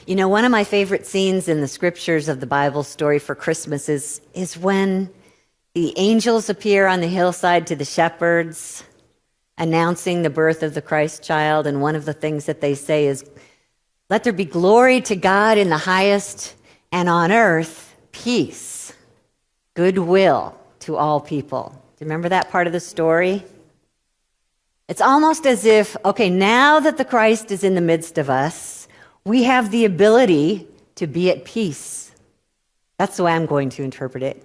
You know, one of my favorite scenes in the scriptures of the Bible story for Christmas is when the angels appear on the hillside to the shepherds, announcing the birth of the Christ child. And one of the things that they say is, "Let there be glory to God in the highest, and on earth, peace, goodwill to all people." Do you remember that part of the story? It's almost as if, okay, now that the Christ is in the midst of us, we have the ability to be at peace. That's the way I'm going to interpret it.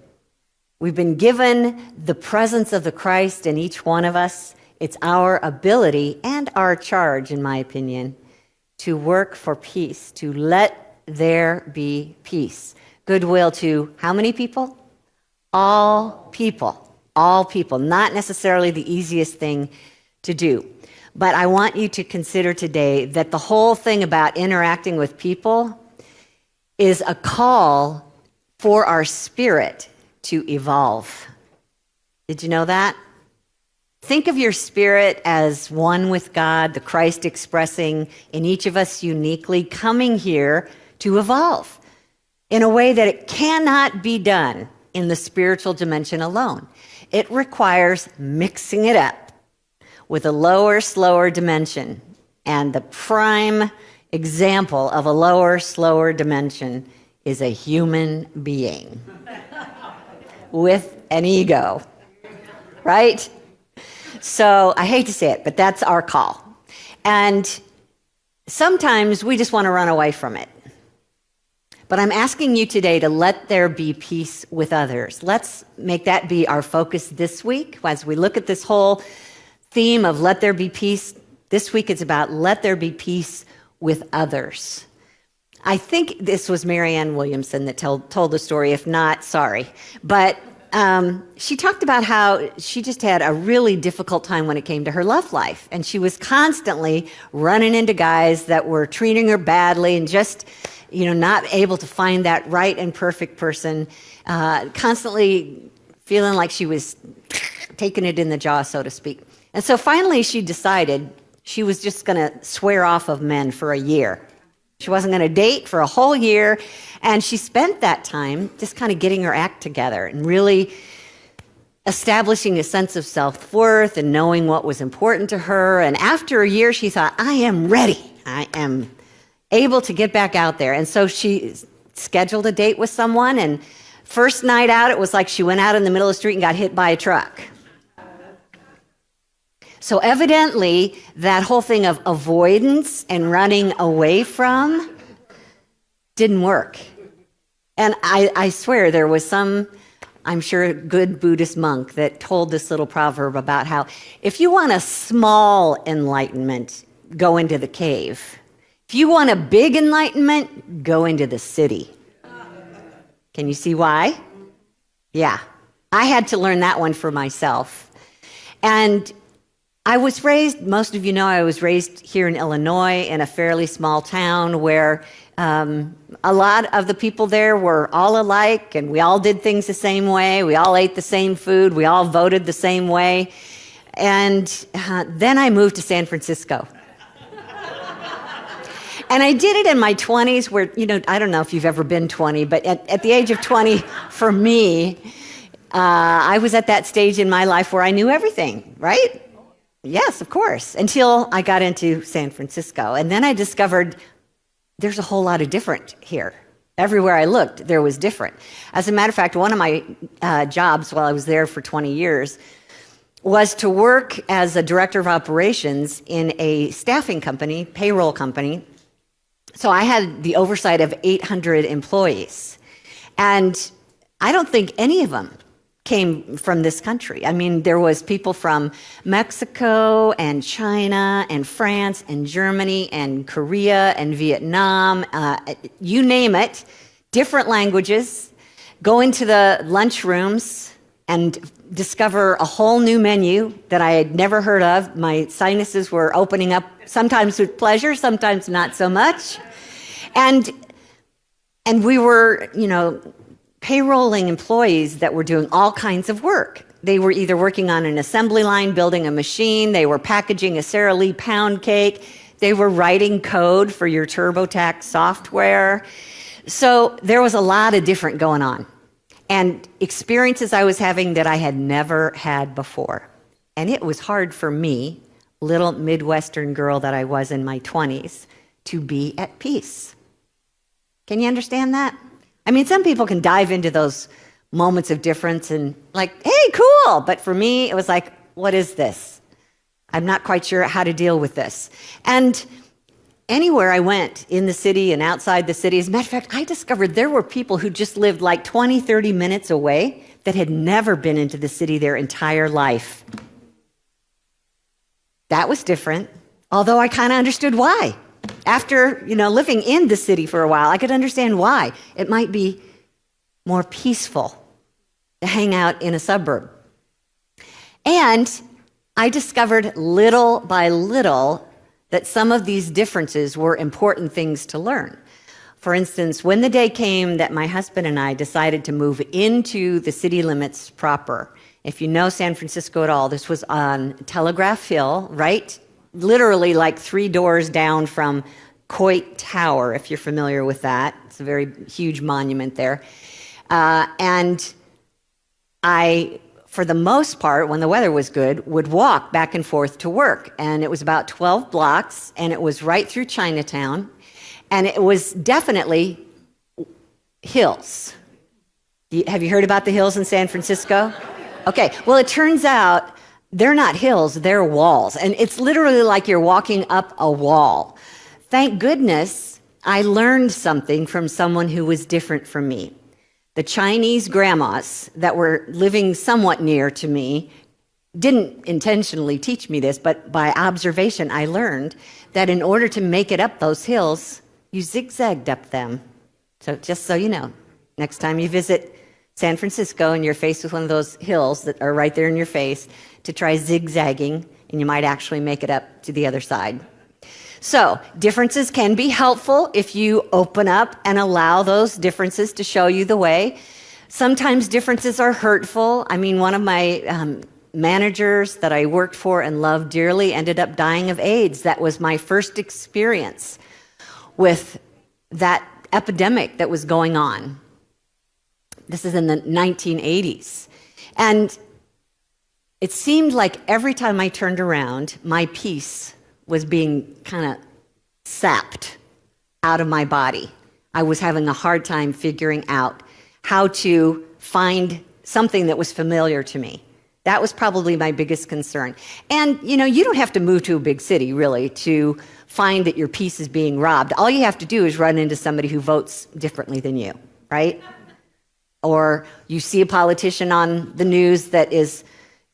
We've been given the presence of the Christ in each one of us. It's our ability and our charge, in my opinion, to work for peace, to let there be peace. Goodwill to how many people? All people. All people. Not necessarily the easiest thing to do. But I want you to consider today that the whole thing about interacting with people is a call for our spirit to evolve. Did you know that? Think of your spirit as one with God, the Christ expressing in each of us uniquely, coming here to evolve in a way that it cannot be done in the spiritual dimension alone. It requires mixing it up with a lower, slower dimension. And the prime example of a lower, slower dimension is a human being with an ego, right? So I hate to say it, but that's our call. And sometimes we just want to run away from it. But I'm asking you today to let there be peace with others. Let's make that be our focus this week as we look at this whole theme of let there be peace. This week it's about let there be peace with others. I think this was Marianne Williamson that told the story. If not, sorry. But she talked about how she just had a really difficult time when it came to her love life. And she was constantly running into guys that were treating her badly and just, not able to find that right and perfect person, constantly feeling like she was taking it in the jaw, so to speak. And so finally she decided she was just going to swear off of men for a year. She wasn't going to date for a whole year. And she spent that time just kind of getting her act together and really establishing a sense of self-worth and knowing what was important to her. And after a year, she thought, I am ready. I am able to get back out there. And so she scheduled a date with someone. And first night out, it was like she went out in the middle of the street and got hit by a truck. So evidently, that whole thing of avoidance and running away from didn't work. And I swear there was some, I'm sure, good Buddhist monk that told this little proverb about how if you want a small enlightenment, go into the cave. If you want a big enlightenment, go into the city. Can you see why? Yeah. I had to learn that one for myself. And I was raised, most of you know, I was raised here in Illinois in a fairly small town where a lot of the people there were all alike and we all did things the same way. We all ate the same food. We all voted the same way. And then I moved to San Francisco. And I did it in my 20s where, I don't know if you've ever been 20, but at the age of 20, for me, I was at that stage in my life where I knew everything, right? Yes, of course, until I got into San Francisco. And then I discovered there's a whole lot of different here. Everywhere I looked, there was different. As a matter of fact, one of my jobs while I was there for 20 years was to work as a director of operations in a staffing company, payroll company. So I had the oversight of 800 employees. And I don't think any of them came from this country. I mean, there was people from Mexico and China and France and Germany and Korea and Vietnam, you name it, different languages, go into the lunchrooms and discover a whole new menu that I had never heard of. My sinuses were opening up, sometimes with pleasure, sometimes not so much. And we were, payrolling employees that were doing all kinds of work. They were either working on an assembly line, building a machine, they were packaging a Sara Lee pound cake, They were writing code for your TurboTax software. So there was a lot of different going on and experiences I was having that I had never had before. And it was hard for me, little Midwestern girl that I was in my 20s, to be at peace. Can you understand that? I mean, some people can dive into those moments of difference and like, hey, cool. But for me, it was like, what is this? I'm not quite sure how to deal with this. And anywhere I went in the city and outside the city, as a matter of fact, I discovered there were people who just lived like 20, 30 minutes away that had never been into the city their entire life. That was different, although I kind of understood why. After, living in the city for a while, I could understand why. It might be more peaceful to hang out in a suburb. And I discovered little by little that some of these differences were important things to learn. For instance, when the day came that my husband and I decided to move into the city limits proper, if you know San Francisco at all, this was on Telegraph Hill, right? Literally like 3 doors down from Coit Tower, if you're familiar with that. It's a very huge monument there. And I, for the most part, when the weather was good, would walk back and forth to work. And it was about 12 blocks, and it was right through Chinatown. And it was definitely hills. Have you heard about the hills in San Francisco? Okay, well, it turns out they're not hills, they're walls. And it's literally like you're walking up a wall. Thank goodness I learned something from someone who was different from me. The Chinese grandmas that were living somewhat near to me didn't intentionally teach me this, but by observation, I learned that in order to make it up those hills, you zigzagged up them. So just so you know, next time you visit San Francisco and you're faced with one of those hills that are right there in your face, to try zigzagging, and you might actually make it up to the other side. So differences can be helpful if you open up and allow those differences to show you the way. Sometimes differences are hurtful. I mean, one of my managers that I worked for and loved dearly ended up dying of AIDS. That was my first experience with that epidemic that was going on. This is in the 1980s. And it seemed like every time I turned around, my peace was being kind of sapped out of my body. I was having a hard time figuring out how to find something that was familiar to me. That was probably my biggest concern. And, you don't have to move to a big city, really, to find that your peace is being robbed. All you have to do is run into somebody who votes differently than you, right? Or you see a politician on the news that is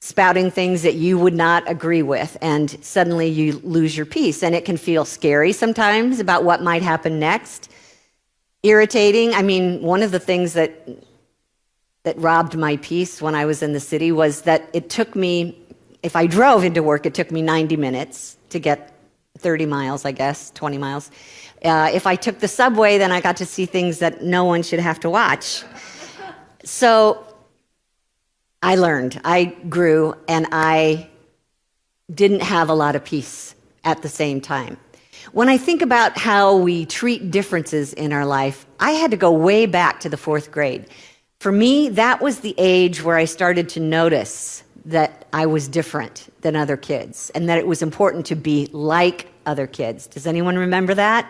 spouting things that you would not agree with, and suddenly you lose your peace. And it can feel scary sometimes about what might happen next. Irritating. I mean, one of the things that robbed my peace when I was in the city was that it took me, if I drove into work, it took me 90 minutes to get 30 miles, I guess, 20 miles. If I took the subway, then I got to see things that no one should have to watch. So I learned, I grew, and I didn't have a lot of peace at the same time. When I think about how we treat differences in our life, I had to go way back to the 4th grade. For me, that was the age where I started to notice that I was different than other kids and that it was important to be like other kids. Does anyone remember that?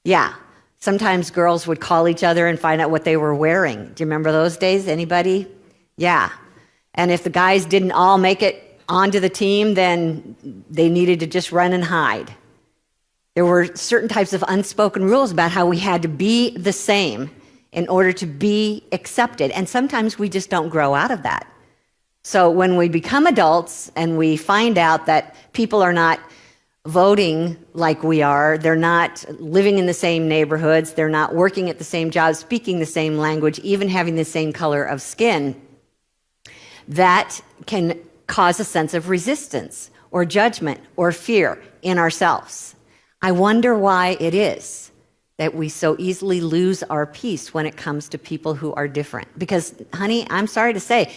Yeah. Sometimes girls would call each other and find out what they were wearing. Do you remember those days? Anybody? Yeah. And if the guys didn't all make it onto the team, then they needed to just run and hide. There were certain types of unspoken rules about how we had to be the same in order to be accepted. And sometimes we just don't grow out of that. So when we become adults and we find out that people are not voting like we are, they're not living in the same neighborhoods, they're not working at the same jobs, speaking the same language, even having the same color of skin, that can cause a sense of resistance or judgment or fear in ourselves. I wonder why it is that we so easily lose our peace when it comes to people who are different. Because, honey, I'm sorry to say,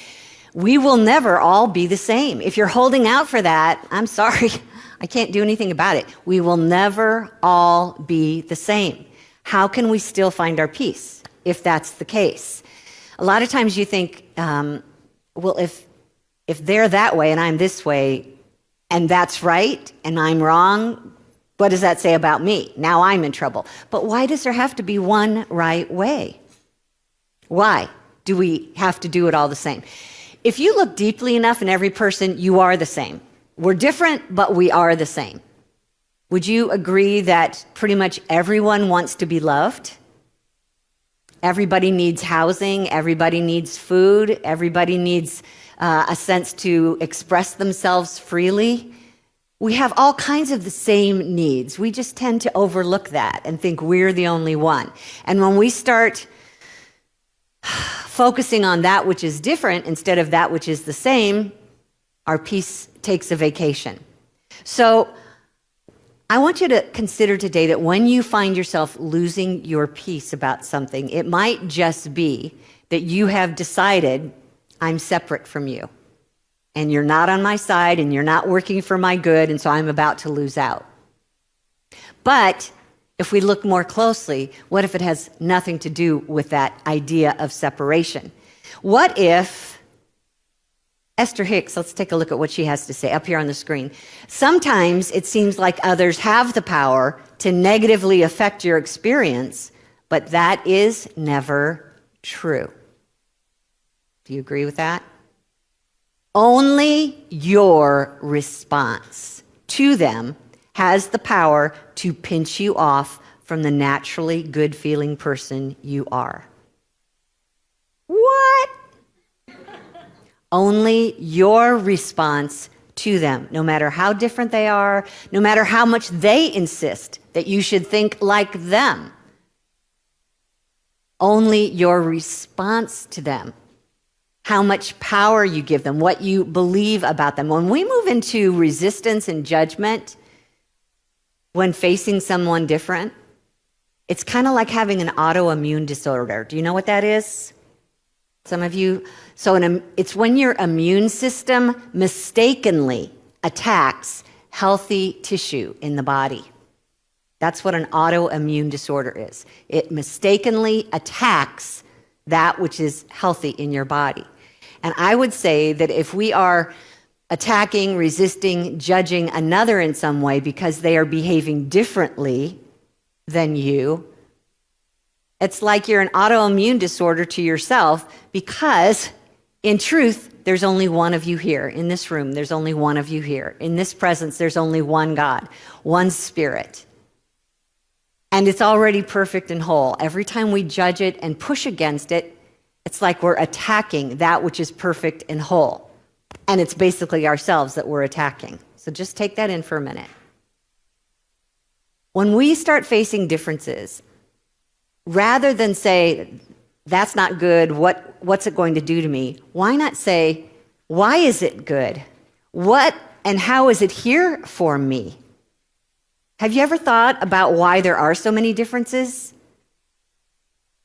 We will never all be the same. If you're holding out for that, I'm sorry, I can't do anything about it. We will never all be the same. How can we still find our peace if that's the case? A lot of times you think, well, if they're that way and I'm this way, and that's right and I'm wrong, what does that say about me? Now I'm in trouble. But why does there have to be one right way? Why do we have to do it all the same? If you look deeply enough in every person, you are the same. We're different, but we are the same. Would you agree that pretty much everyone wants to be loved? Everybody needs housing, everybody needs food, everybody needs a sense to express themselves freely. We have all kinds of the same needs. We just tend to overlook that and think we're the only one. And when we start focusing on that which is different instead of that which is the same, our peace takes a vacation. So I want you to consider today that when you find yourself losing your peace about something, it might just be that you have decided, I'm separate from you, and you're not on my side, and you're not working for my good, and so I'm about to lose out. But if we look more closely, what if it has nothing to do with that idea of separation? What if Esther Hicks, let's take a look at what she has to say up here on the screen. Sometimes it seems like others have the power to negatively affect your experience, but that is never true. Do you agree with that? Only your response to them has the power to pinch you off from the naturally good-feeling person you are. What? Only your response to them, no matter how different they are, no matter how much they insist that you should think like them. Only your response to them, how much power you give them, what you believe about them. When we move into resistance and judgment, when facing someone different, it's kind of like having an autoimmune disorder. Do you know what that is? Some of you, it's when your immune system mistakenly attacks healthy tissue in the body. That's what an autoimmune disorder is. It mistakenly attacks that which is healthy in your body. And I would say that if we are attacking, resisting, judging another in some way because they are behaving differently than you, it's like you're an autoimmune disorder to yourself, because in truth, there's only one of you here. In this room, there's only one of you here. In this presence, there's only one God, one Spirit. And it's already perfect and whole. Every time we judge it and push against it, it's like we're attacking that which is perfect and whole. And it's basically ourselves that we're attacking. So just take that in for a minute. When we start facing differences, rather than say, that's not good, what's it going to do to me? Why not say, why is it good? What and how is it here for me? Have you ever thought about why there are so many differences?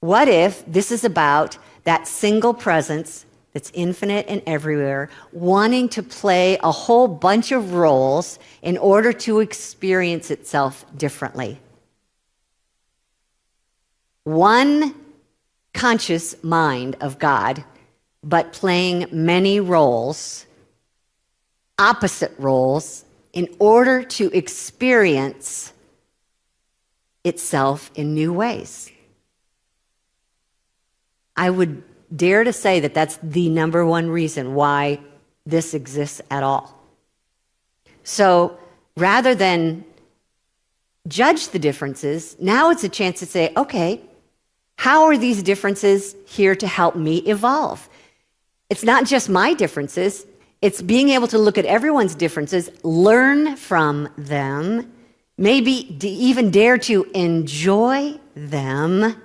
What if this is about that single presence that's infinite and everywhere, wanting to play a whole bunch of roles in order to experience itself differently? One conscious mind of God, but playing many roles, opposite roles, in order to experience itself in new ways. I would dare to say that that's the number one reason why this exists at all. So rather than judge the differences, now it's a chance to say, okay, how are these differences here to help me evolve? It's not just my differences. It's being able to look at everyone's differences, learn from them, maybe even dare to enjoy them.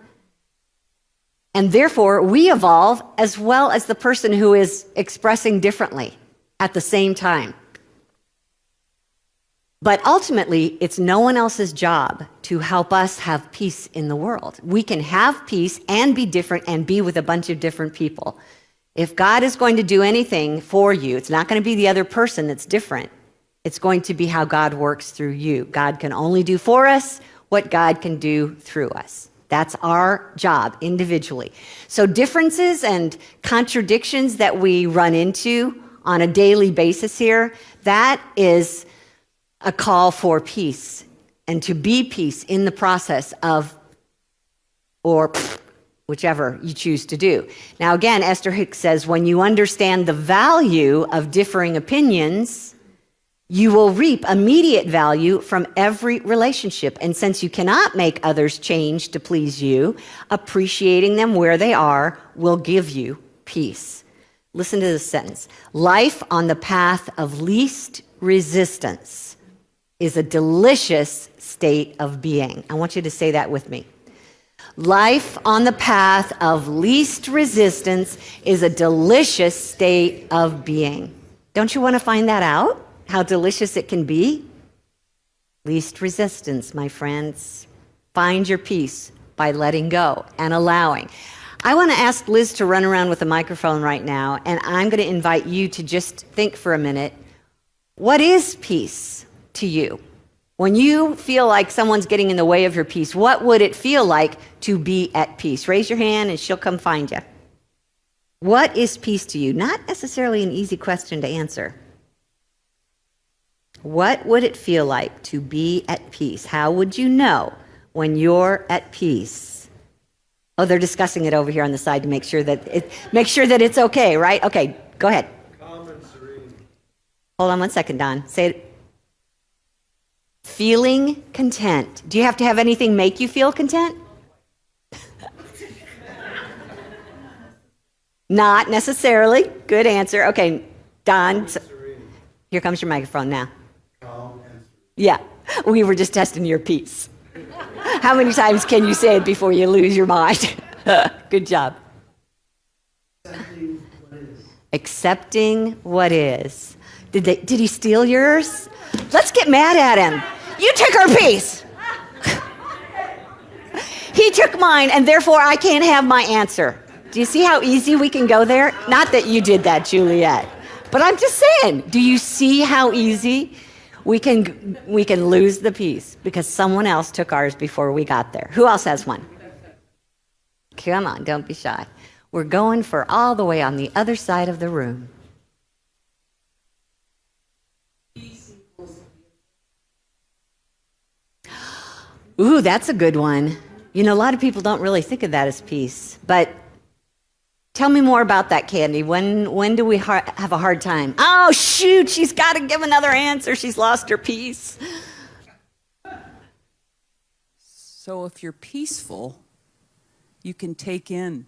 And therefore, we evolve as well as the person who is expressing differently at the same time. But ultimately, it's no one else's job to help us have peace in the world. We can have peace and be different and be with a bunch of different people. If God is going to do anything for you, it's not going to be the other person that's different. It's going to be how God works through you. God can only do for us what God can do through us. That's our job individually. So differences and contradictions that we run into on a daily basis here, that is a call for peace and to be peace in the process of, or whichever you choose to do. Now again, Esther Hicks says, when you understand the value of differing opinions, you will reap immediate value from every relationship. And since you cannot make others change to please you, appreciating them where they are will give you peace. Listen to this sentence. Life on the path of least resistance is a delicious state of being. I want you to say that with me. Life on the path of least resistance is a delicious state of being. Don't you want to find that out? How delicious it can be? Least resistance, my friends. Find your peace by letting go and allowing. I want to ask Liz to run around with a microphone right now, and I'm going to invite you to just think for a minute, what is peace to you? When you feel like someone's getting in the way of your peace, what would it feel like to be at peace? Raise your hand and she'll come find you. What is peace to you? Not necessarily an easy question to answer. What would it feel like to be at peace? How would you know when you're at peace? Oh, they're discussing it over here on the side to make sure that it's okay, right? Okay, go ahead. Calm and serene. Hold on 1 second, Don. Say it. Feeling content. Do you have to have anything make you feel content? Not necessarily. Good answer. Okay, Don. Here comes your microphone now. Calm and serene. Yeah, we were just testing your peace. How many times can you say it before you lose your mind? Good job. Accepting what is. Accepting what is. Did he steal yours? Let's get mad at him. You took our peace. He took mine, and therefore I can't have my answer. Do you see how easy we can go there? Not that you did that, Juliet. But I'm just saying, do you see how easy we can lose the peace because someone else took ours before we got there? Who else has one? Come on, don't be shy. We're going for all the way on the other side of the room. Ooh, that's a good one. You know, a lot of people don't really think of that as peace. But tell me more about that, Candy. When do we have a hard time? Oh, shoot, she's got to give another answer. She's lost her peace. So if you're peaceful, you can take in.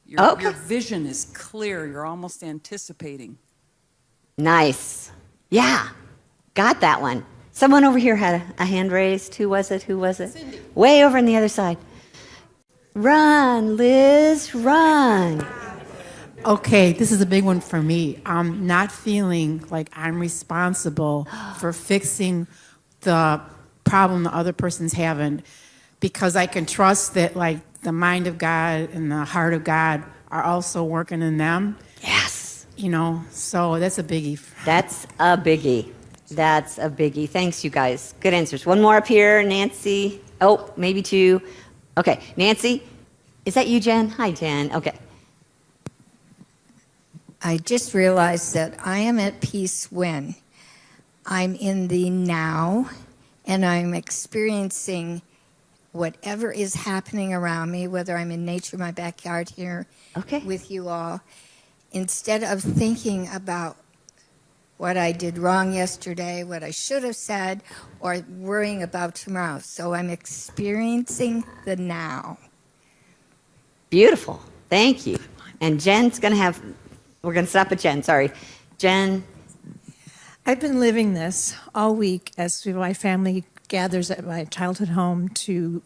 Your vision is clear. You're almost anticipating. Nice. Yeah, got that one. Someone over here had a hand raised. Who was it? Cindy. Way over on the other side. Run, Liz, run. Okay, this is a big one for me. I'm not feeling like I'm responsible for fixing the problem the other person's having, because I can trust that like the mind of God and the heart of God are also working in them. Yes. You know, so that's a biggie. That's a biggie. That's a biggie. Thanks, you guys. Good answers. One more up here, Nancy. Oh, maybe two. Okay, Nancy. Is that you, Jen? Hi, Jen. Okay. I just realized that I am at peace when I'm in the now and I'm experiencing whatever is happening around me, whether I'm in nature, my backyard here with you all, instead of thinking about what I did wrong yesterday, what I should have said, or worrying about tomorrow. So I'm experiencing the now. Beautiful. Thank you. And Jen's going to have, we're going to stop at Jen. Sorry. Jen. I've been living this all week as my family gathers at my childhood home to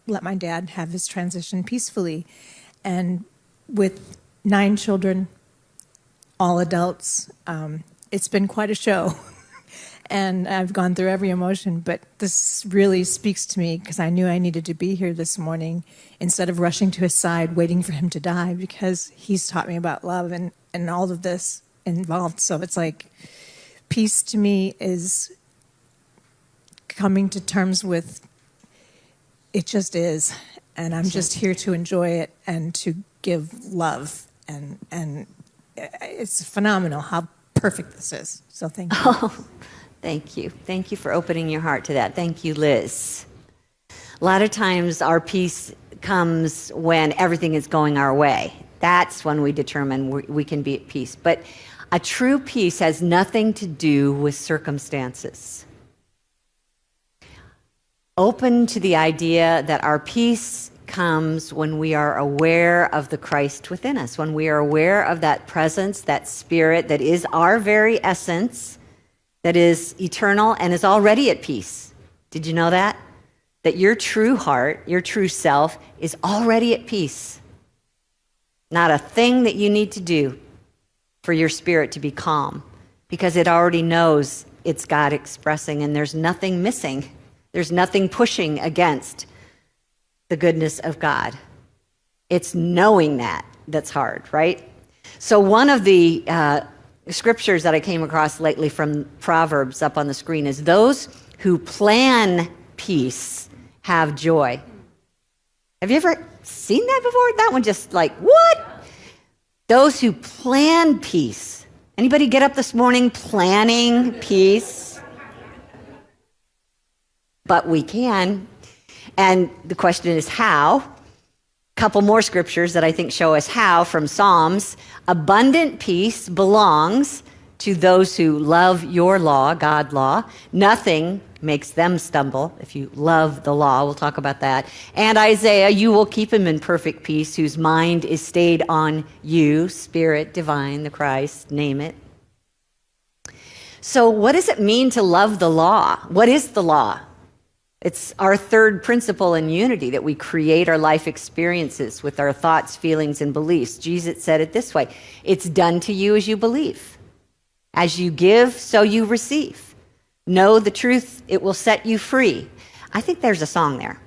let my dad have his transition peacefully. And with 9 children, all adults, it's been quite a show. And I've gone through every emotion, but this really speaks to me because I knew I needed to be here this morning instead of rushing to his side, waiting for him to die, because he's taught me about love and all of this involved. So it's like peace to me is coming to terms with it just is. And I'm just here to enjoy it and to give love. And it's phenomenal how perfect this is. So thank you. Oh, thank you. Thank you for opening your heart to that. Thank you, Liz. A lot of times our peace comes when everything is going our way. That's when we determine we can be at peace. But a true peace has nothing to do with circumstances. Open to the idea that our peace comes when we are aware of the Christ within us, when we are aware of that presence, that spirit that is our very essence, that is eternal and is already at peace. Did you know that? That your true heart, your true self, is already at peace. Not a thing that you need to do for your spirit to be calm, because it already knows it's God expressing, and there's nothing missing. There's nothing pushing against the goodness of God. It's knowing that that's hard, right? So one of the scriptures that I came across lately from Proverbs up on the screen is, those who plan peace have joy. Have you ever seen that before? That one just like, what? Those who plan peace. Anybody get up this morning planning peace? But we can. And the question is how? A couple more scriptures that I think show us how from Psalms. Abundant peace belongs to those who love your law, God law. Nothing makes them stumble if you love the law. We'll talk about that. And Isaiah, you will keep him in perfect peace, whose mind is stayed on you, Spirit divine, the Christ, name it. So what does it mean to love the law? What is the law? It's our third principle in unity, that we create our life experiences with our thoughts, feelings, and beliefs. Jesus said it this way: it's done to you as you believe. As you give, so you receive. Know the truth, it will set you free. I think there's a song there.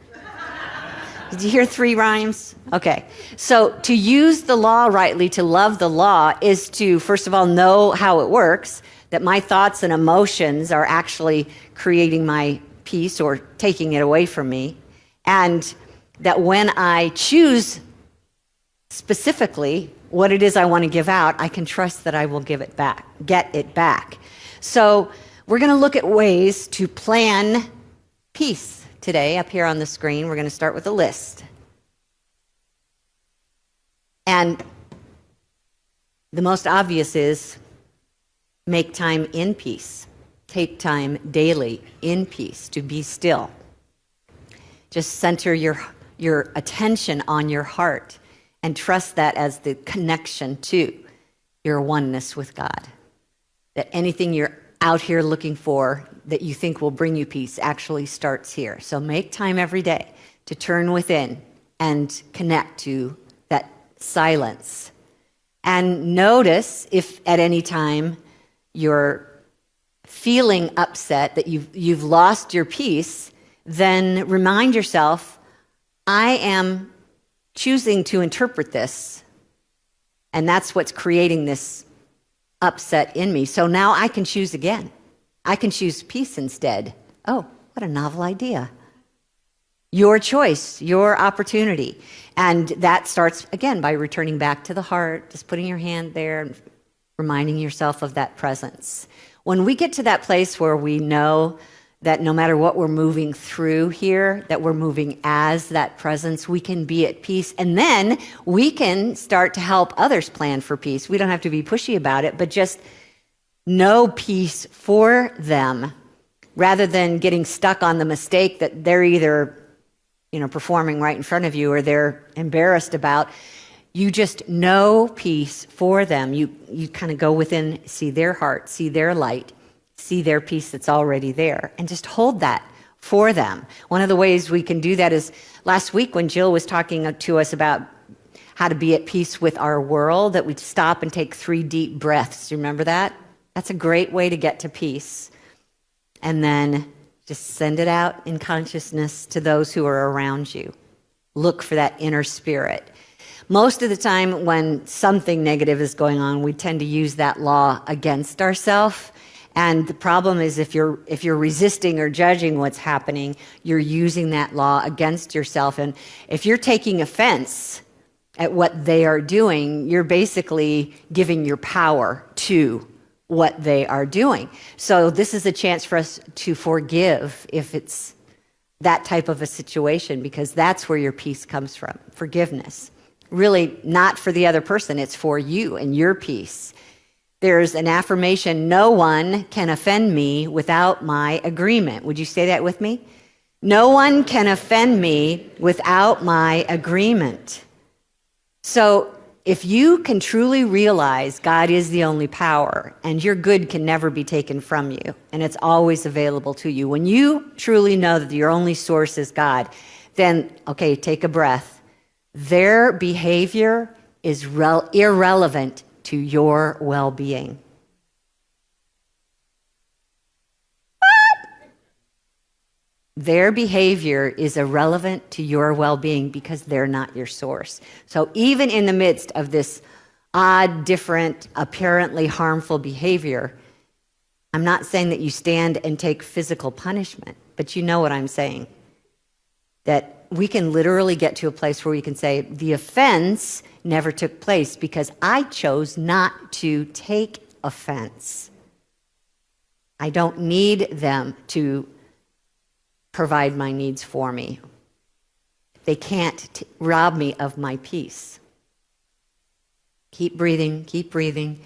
Did you hear 3 rhymes? Okay. So to use the law rightly, to love the law, is to, first of all, know how it works, that my thoughts and emotions are actually creating my peace or taking it away from me, and that when I choose specifically what it is I want to give out, I can trust that I will get it back. So we're going to look at ways to plan peace today up here on the screen. We're going to start with a list. And the most obvious is make time in peace. Take time daily in peace to be still. Just center your attention on your heart and trust that as the connection to your oneness with God. That anything you're out here looking for that you think will bring you peace actually starts here. So make time every day to turn within and connect to that silence. And notice if at any time you're feeling upset, that you've lost your peace, then remind yourself, I am choosing to interpret this, and that's what's creating this upset in me. So now I can choose again. I can choose peace instead. Oh, what a novel idea. Your choice, your opportunity. And that starts, again, by returning back to the heart, just putting your hand there and reminding yourself of that presence. When we get to that place where we know that no matter what we're moving through here, that we're moving as that presence, we can be at peace. And then we can start to help others plan for peace. We don't have to be pushy about it, but just know peace for them, rather than getting stuck on the mistake that they're either, performing right in front of you or they're embarrassed about. You just know peace for them. You kind of go within, see their heart, see their light, see their peace that's already there, and just hold that for them. One of the ways we can do that is last week when Jill was talking to us about how to be at peace with our world, that we'd stop and take 3 deep breaths. Do you remember that? That's a great way to get to peace. And then just send it out in consciousness to those who are around you. Look for that inner spirit. Most of the time when something negative is going on, we tend to use that law against ourselves. And the problem is if you're resisting or judging what's happening, you're using that law against yourself. And if you're taking offense at what they are doing, you're basically giving your power to what they are doing. So this is a chance for us to forgive if it's that type of a situation, because that's where your peace comes from. Forgiveness. Really not for the other person, it's for you and your peace. There's an affirmation, no one can offend me without my agreement. Would you say that with me? No one can offend me without my agreement. So if you can truly realize God is the only power and your good can never be taken from you and it's always available to you, when you truly know that your only source is God, then, okay, take a breath. Their behavior is irrelevant to your well-being. Their behavior is irrelevant to your well-being because they're not your source. So even in the midst of this odd, different, apparently harmful behavior, I'm not saying that you stand and take physical punishment, but you know what I'm saying. That we can literally get to a place where we can say, the offense never took place because I chose not to take offense. I don't need them to provide my needs for me. They can't rob me of my peace. Keep breathing, keep breathing.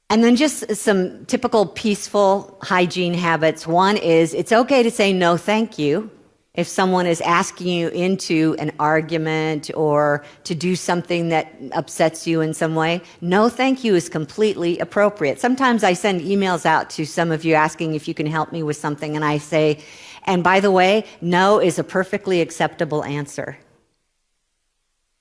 And then just some typical peaceful hygiene habits. One is it's okay to say no thank you if someone is asking you into an argument or to do something that upsets you in some way. No thank you is completely appropriate. Sometimes I send emails out to some of you asking if you can help me with something, and I say, and by the way, no is a perfectly acceptable answer.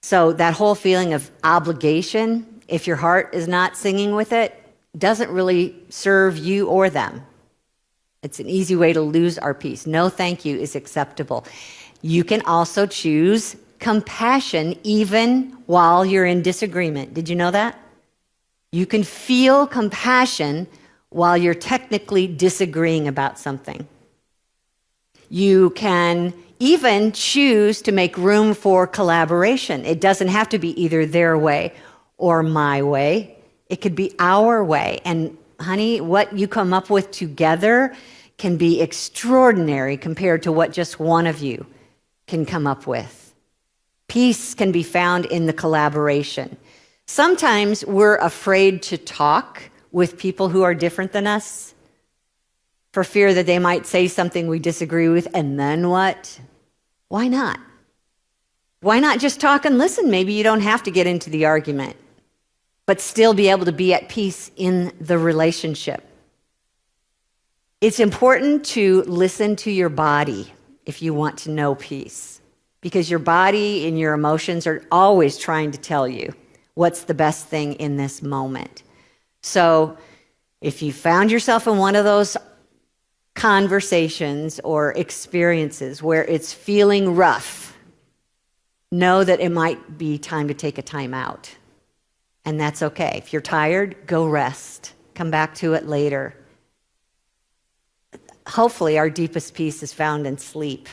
So that whole feeling of obligation, if your heart is not singing with it, doesn't really serve you or them. It's an easy way to lose our peace. No thank you is acceptable. You can also choose compassion even while you're in disagreement. Did you know that? You can feel compassion while you're technically disagreeing about something. You can even choose to make room for collaboration. It doesn't have to be either their way or my way. It could be our way. And honey, what you come up with together can be extraordinary compared to what just one of you can come up with. Peace can be found in the collaboration. Sometimes we're afraid to talk with people who are different than us for fear that they might say something we disagree with, and then what? Why not? Why not just talk and listen? Maybe you don't have to get into the argument, but still be able to be at peace in the relationship. It's important to listen to your body if you want to know peace, because your body and your emotions are always trying to tell you what's the best thing in this moment. So if you found yourself in one of those conversations or experiences where it's feeling rough, know that it might be time to take a time out. And that's okay. If you're tired, go rest. Come back to it later. Hopefully, our deepest peace is found in sleep.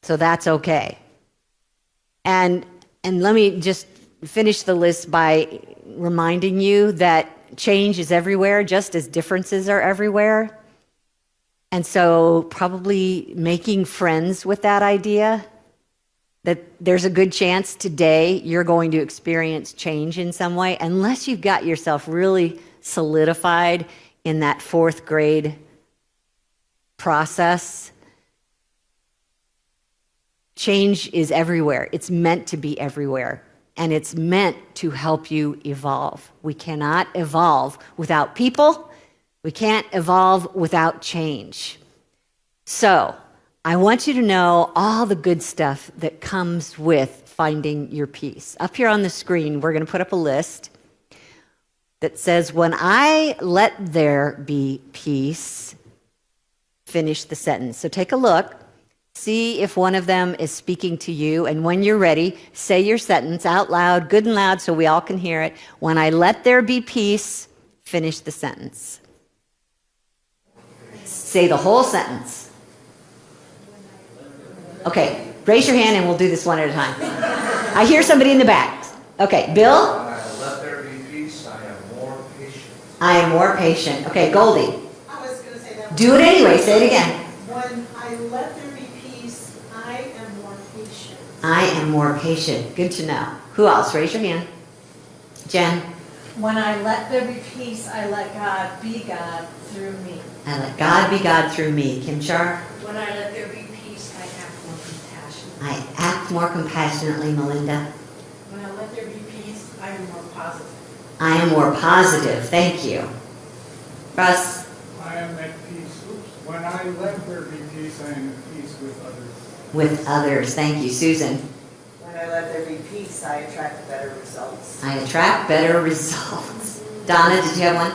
So that's okay. And let me just finish the list by reminding you that change is everywhere, just as differences are everywhere. And so probably making friends with that idea that there's a good chance today you're going to experience change in some way, unless you've got yourself really solidified in that 4th grade process. Change is everywhere. It's meant to be everywhere. And it's meant to help you evolve. We cannot evolve without people. We can't evolve without change. So I want you to know all the good stuff that comes with finding your peace. Up here on the screen, we're going to put up a list. that says, when I let there be peace, finish the sentence. So take a look. See if one of them is speaking to you. And when you're ready, say your sentence out loud, good and loud, so we all can hear it. When I let there be peace, finish the sentence. Say the whole sentence. Okay, raise your hand and we'll do this one at a time. I hear somebody in the back. Okay, Bill? When I let there be peace, I am more patient. I am more patient. Okay, Goldie. I was going to say that. Do it anyway. Say it again. When I let there be peace, I am more patient. I am more patient. Good to know. Who else? Raise your hand. Jen. When I let there be peace, I let God be God through me. I let God be God through me. Kim Char. When I let there be peace, I act more compassionate. I act more compassionately, Melinda. When I let there be peace, I am more positive. I am more positive. Thank you. Russ. I am at peace. When I let there be peace, I am at peace with others. With others. Thank you. Susan. When I let there be peace, I attract better results. I attract better results. Donna, did you have one?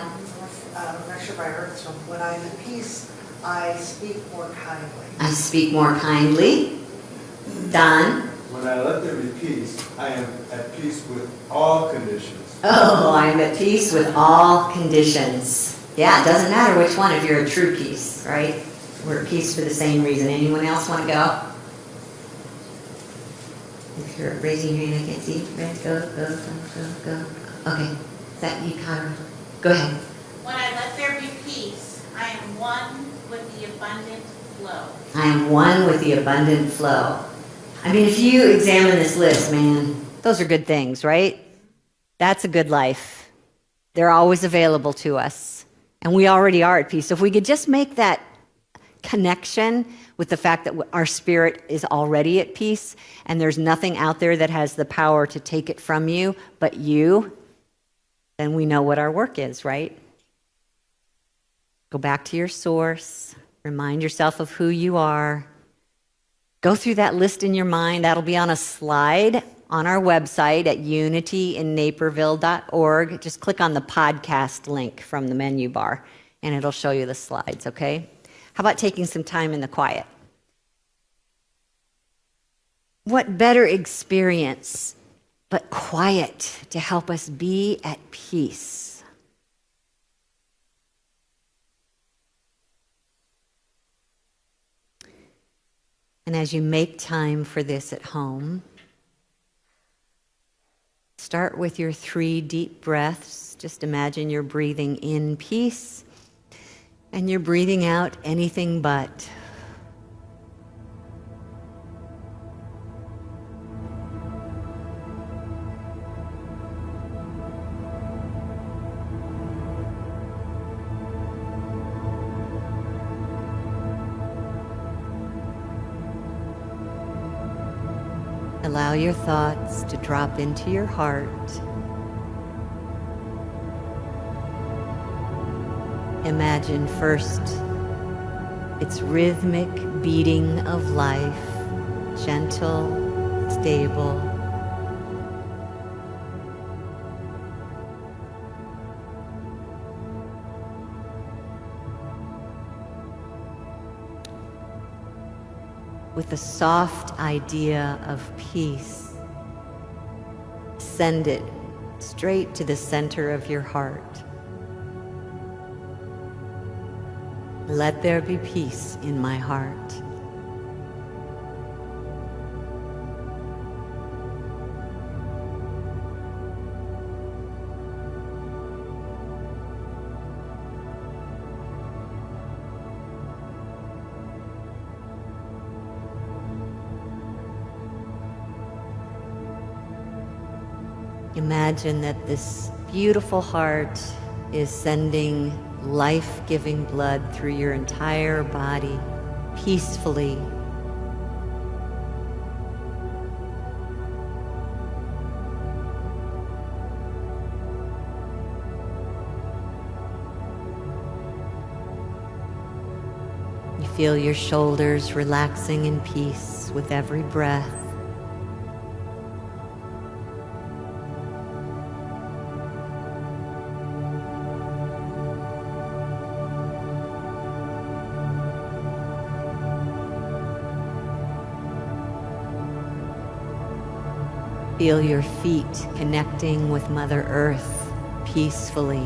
I'm not sure if I heard this one. When I'm at peace, I speak more kindly. I speak more kindly. Don. When I let there be peace, I am at peace with all conditions. Oh, I am at peace with all conditions. Yeah, it doesn't matter which one if you're at true peace, right? We're at peace for the same reason. Anyone else want to go? If you're raising your hand, I can't see. Right, go. Okay, is that you, Kyra? Go ahead. When I let there be peace, I am one with the abundant flow. I am one with the abundant flow. I mean, if you examine this list, man, those are good things, right? That's a good life. They're always available to us. And we already are at peace. So if we could just make that connection with the fact that our spirit is already at peace and there's nothing out there that has the power to take it from you but you, then we know what our work is, right? Go back to your source. Remind yourself of who you are. Go through that list in your mind. That'll be on a slide on our website at unityinnaperville.org. Just click on the podcast link from the menu bar, and it'll show you the slides, okay? How about taking some time in the quiet? What better experience but quiet to help us be at peace? And as you make time for this at home, start with your 3 deep breaths. Just imagine you're breathing in peace and you're breathing out anything but. Allow your thoughts to drop into your heart. Imagine first its rhythmic beating of life, gentle, stable. With a soft idea of peace, send it straight to the center of your heart. Let there be peace in my heart. Imagine that this beautiful heart is sending life-giving blood through your entire body peacefully. You feel your shoulders relaxing in peace with every breath. Feel your feet connecting with Mother Earth peacefully.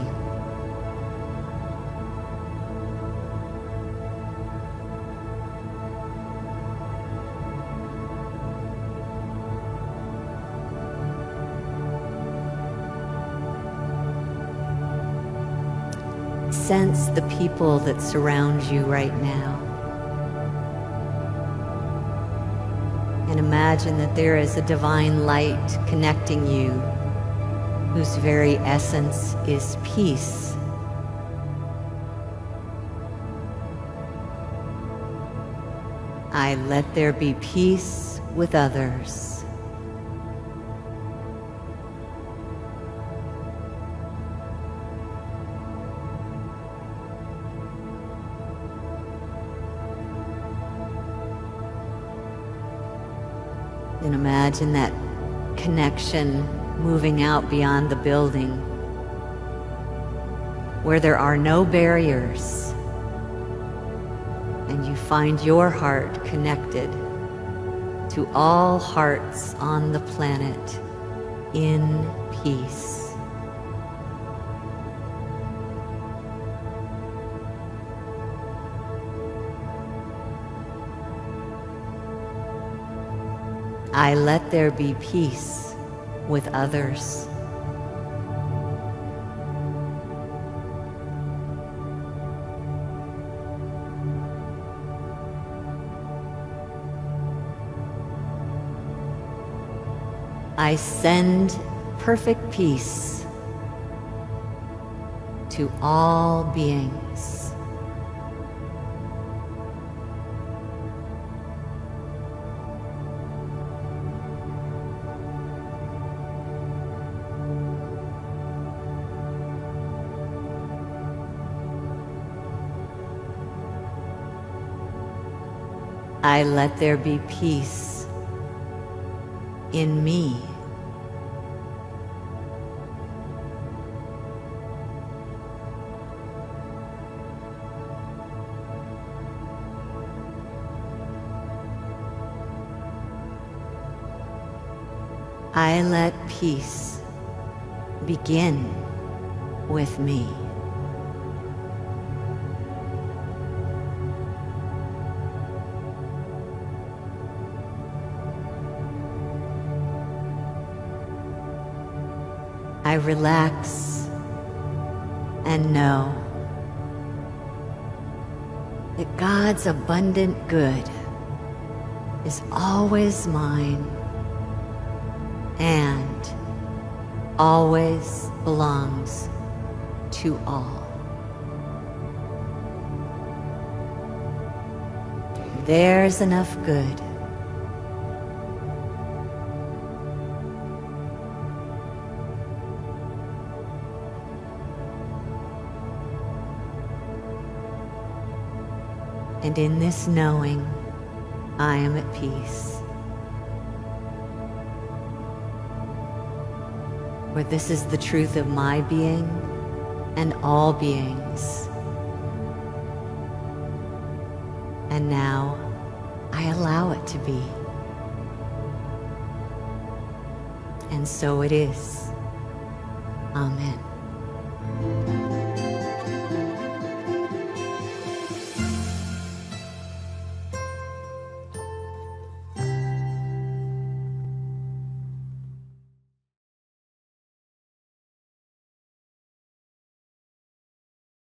Sense the people that surround you right now. And imagine that there is a divine light connecting you, whose very essence is peace. I let there be peace with others. And imagine that connection moving out beyond the building, where there are no barriers, and you find your heart connected to all hearts on the planet in peace. I let there be peace with others. I send perfect peace to all beings. I let there be peace in me. I let peace begin with me. I relax and know that God's abundant good is always mine and always belongs to all. There's enough good. And in this knowing, I am at peace. For this is the truth of my being and all beings. And now I allow it to be. And so it is. Amen.